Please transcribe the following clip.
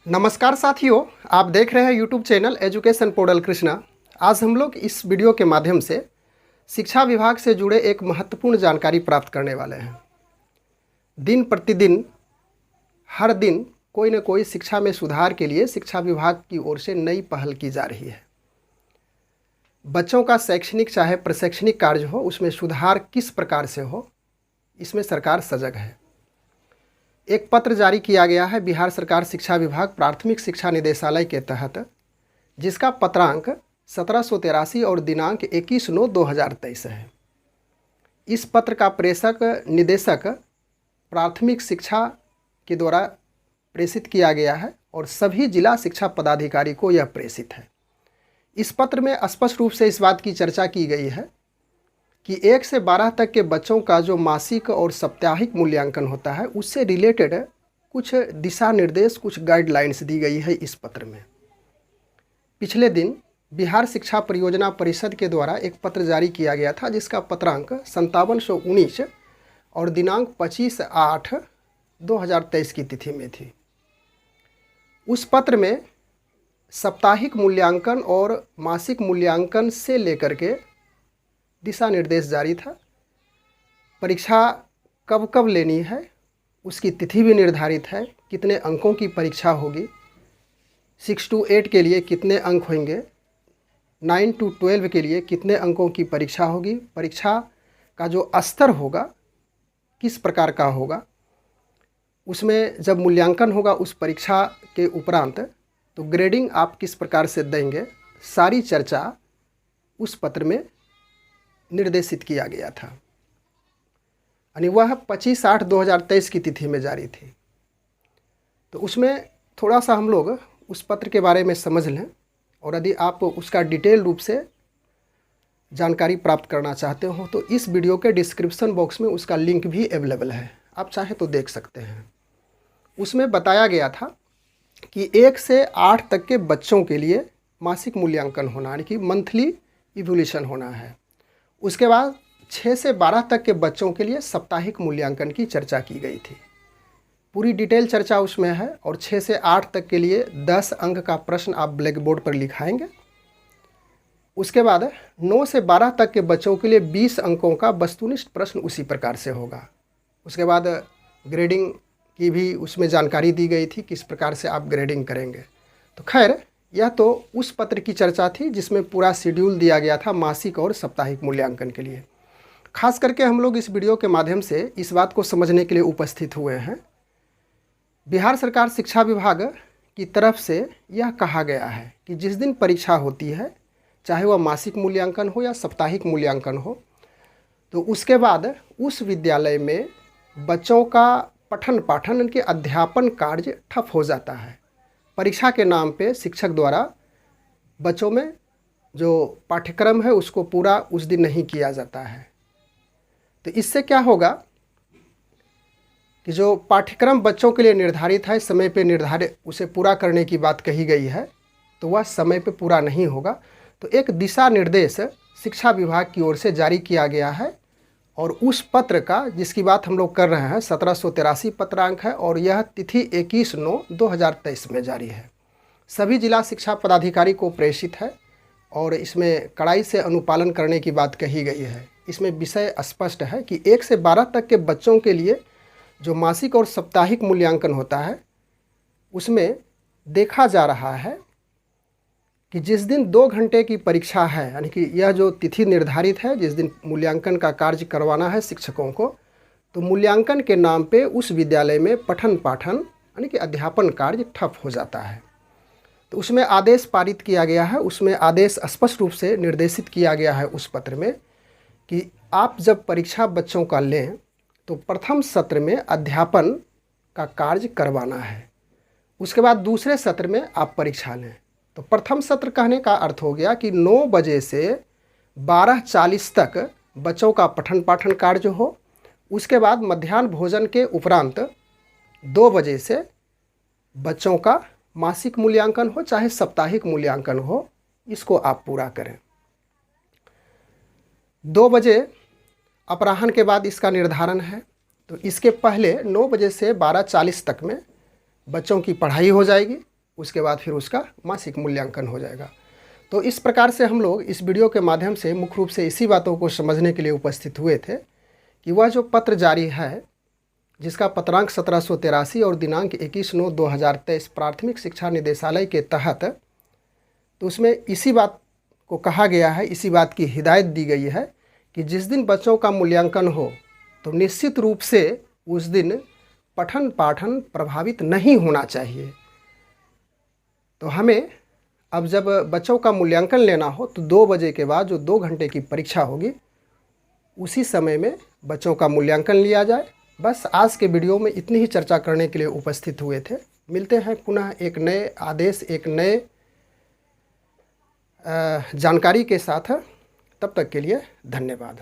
नमस्कार साथियों, आप देख रहे हैं YouTube channel education portal Krishna. आज हम लोग इस वीडियो के माध्यम से शिक्षा विभाग से जुड़े एक महत्वपूर्ण जानकारी प्राप्त करने वाले हैं। दिन प्रतिदिन हर दिन कोई न कोई शिक्षा में सुधार के लिए शिक्षा विभाग की ओर से नई पहल की जा रही है। बच्चों का शैक्षणिक चाहे प्रशैक्षणिक कार्य हो, उसमें सुधार किस प्रकार से हो, इसमें सरकार सजग है। एक पत्र जारी किया गया है बिहार सरकार शिक्षा विभाग प्राथमिक शिक्षा निदेशालय के तहत, जिसका पत्रांक 1783 और दिनांक 21/9/2023 है। इस पत्र का प्रेषक निदेशक प्राथमिक शिक्षा के द्वारा प्रेषित किया गया है और सभी जिला शिक्षा पदाधिकारी को यह प्रेषित है। इस पत्र में स्पष्ट रूप से इस बात की चर्चा की गई है कि 1 से 12 तक के बच्चों का जो मासिक और साप्ताहिक मूल्यांकन होता है, उससे रिलेटेड कुछ दिशा निर्देश, कुछ गाइडलाइंस दी गई है इस पत्र में। पिछले दिन बिहार शिक्षा परियोजना परिषद के द्वारा एक पत्र जारी किया गया था, जिसका पत्रांक 5719 और दिनांक 25/8/2023 की तिथि में थी। उस पत्र में साप्ताहिक मूल्यांकन और मासिक मूल्यांकन से लेकर के दिशा निर्देश जारी था। परीक्षा कब कब लेनी है, उसकी तिथि भी निर्धारित है। कितने अंकों की परीक्षा होगी, 6 to 8 के लिए कितने अंक होंगे, 9 to 12 के लिए कितने अंकों की परीक्षा होगी, परीक्षा का जो स्तर होगा किस प्रकार का होगा, उसमें जब मूल्यांकन होगा उस परीक्षा के उपरांत तो ग्रेडिंग आप किस प्रकार से देंगे, सारी चर्चा उस पत्र में निर्देशित किया गया था। यानी वह 25/8/2023 की तिथि में जारी थी। तो उसमें थोड़ा सा हम लोग उस पत्र के बारे में समझ लें, और यदि आप उसका डिटेल रूप से जानकारी प्राप्त करना चाहते हो तो इस वीडियो के डिस्क्रिप्शन बॉक्स में उसका लिंक भी अवेलेबल है, आप चाहे तो देख सकते हैं। उसमें बताया गया था कि 1 से 8 तक के बच्चों के लिए मासिक मूल्यांकन होना, यानी कि मंथली इवोल्यूशन होना है। उसके बाद 6 से 12 तक के बच्चों के लिए साप्ताहिक मूल्यांकन की चर्चा की गई थी। पूरी डिटेल चर्चा उसमें है। और 6 से 8 तक के लिए 10 अंक का प्रश्न आप ब्लैक बोर्ड पर लिखाएंगे। उसके बाद 9 से 12 तक के बच्चों के लिए 20 अंकों का वस्तुनिष्ठ प्रश्न उसी प्रकार से होगा। उसके बाद ग्रेडिंग की भी उसमें जानकारी दी गई थी, किस प्रकार से आप ग्रेडिंग करेंगे। तो खैर, यह तो उस पत्र की चर्चा थी जिसमें पूरा शेड्यूल दिया गया था मासिक और साप्ताहिक मूल्यांकन के लिए। खास करके हम लोग इस वीडियो के माध्यम से इस बात को समझने के लिए उपस्थित हुए हैं। बिहार सरकार शिक्षा विभाग की तरफ से यह कहा गया है कि जिस दिन परीक्षा होती है, चाहे वह मासिक मूल्यांकन हो या साप्ताहिक मूल्यांकन हो, तो उसके बाद उस विद्यालय में बच्चों का पठन पाठन, उनके अध्यापन कार्य ठप हो जाता है। परीक्षा के नाम पे शिक्षक द्वारा बच्चों में जो पाठ्यक्रम है उसको पूरा उस दिन नहीं किया जाता है। तो इससे क्या होगा कि जो पाठ्यक्रम बच्चों के लिए निर्धारित है, समय पे निर्धारित उसे पूरा करने की बात कही गई है, तो वह समय पे पूरा नहीं होगा। तो एक दिशा निर्देश शिक्षा विभाग की ओर से जारी किया गया है, और उस पत्र का जिसकी बात हम लोग कर रहे हैं 1783 पत्रांक है, और यह तिथि 21/9/2023 में जारी है। सभी जिला शिक्षा पदाधिकारी को प्रेषित है और इसमें कड़ाई से अनुपालन करने की बात कही गई है। इसमें विषय स्पष्ट है कि 1 से 12 तक के बच्चों के लिए जो मासिक और साप्ताहिक मूल्यांकन होता है, उसमें देखा जा रहा है कि जिस दिन 2 घंटे की परीक्षा है, यानी कि यह जो तिथि निर्धारित है जिस दिन मूल्यांकन का कार्य करवाना है शिक्षकों को, तो मूल्यांकन के नाम पे उस विद्यालय में पठन पाठन यानी कि अध्यापन कार्य ठप हो जाता है। तो उसमें आदेश पारित किया गया है। उसमें आदेश स्पष्ट रूप से निर्देशित किया गया है उस पत्र में कि आप जब परीक्षा बच्चों का लें तो प्रथम सत्र में अध्यापन का कार्य करवाना है, उसके बाद दूसरे सत्र में आप परीक्षा लें। तो प्रथम सत्र कहने का अर्थ हो गया कि 9 बजे से 12:40 तक बच्चों का पठन पाठन कार्य हो। उसके बाद मध्याह्न भोजन के उपरांत 2 बजे से बच्चों का मासिक मूल्यांकन हो चाहे साप्ताहिक मूल्यांकन हो, इसको आप पूरा करें। 2 बजे अपराह्न के बाद इसका निर्धारण है। तो इसके पहले 9 बजे से 12:40 तक में बच्चों की पढ़ाई हो जाएगी। उसके बाद फिर उसका मासिक मूल्यांकन हो जाएगा। तो इस प्रकार से हम लोग इस वीडियो के माध्यम से मुख्य रूप से इसी बातों को समझने के लिए उपस्थित हुए थे कि वह जो पत्र जारी है, जिसका पत्रांक 1783 और दिनांक 21/9/2023 प्राथमिक शिक्षा निदेशालय के तहत, तो उसमें इसी बात को कहा गया है, इसी बात की हिदायत दी गई है कि जिस दिन बच्चों का मूल्यांकन हो तो निश्चित रूप से उस दिन पठन पाठन प्रभावित नहीं होना चाहिए। तो हमें अब जब बच्चों का मूल्यांकन लेना हो तो 2 बजे के बाद जो 2 घंटे की परीक्षा होगी, उसी समय में बच्चों का मूल्यांकन लिया जाए। बस आज के वीडियो में इतनी ही चर्चा करने के लिए उपस्थित हुए थे। मिलते हैं पुनः एक नए आदेश, एक नए जानकारी के साथ। तब तक के लिए धन्यवाद।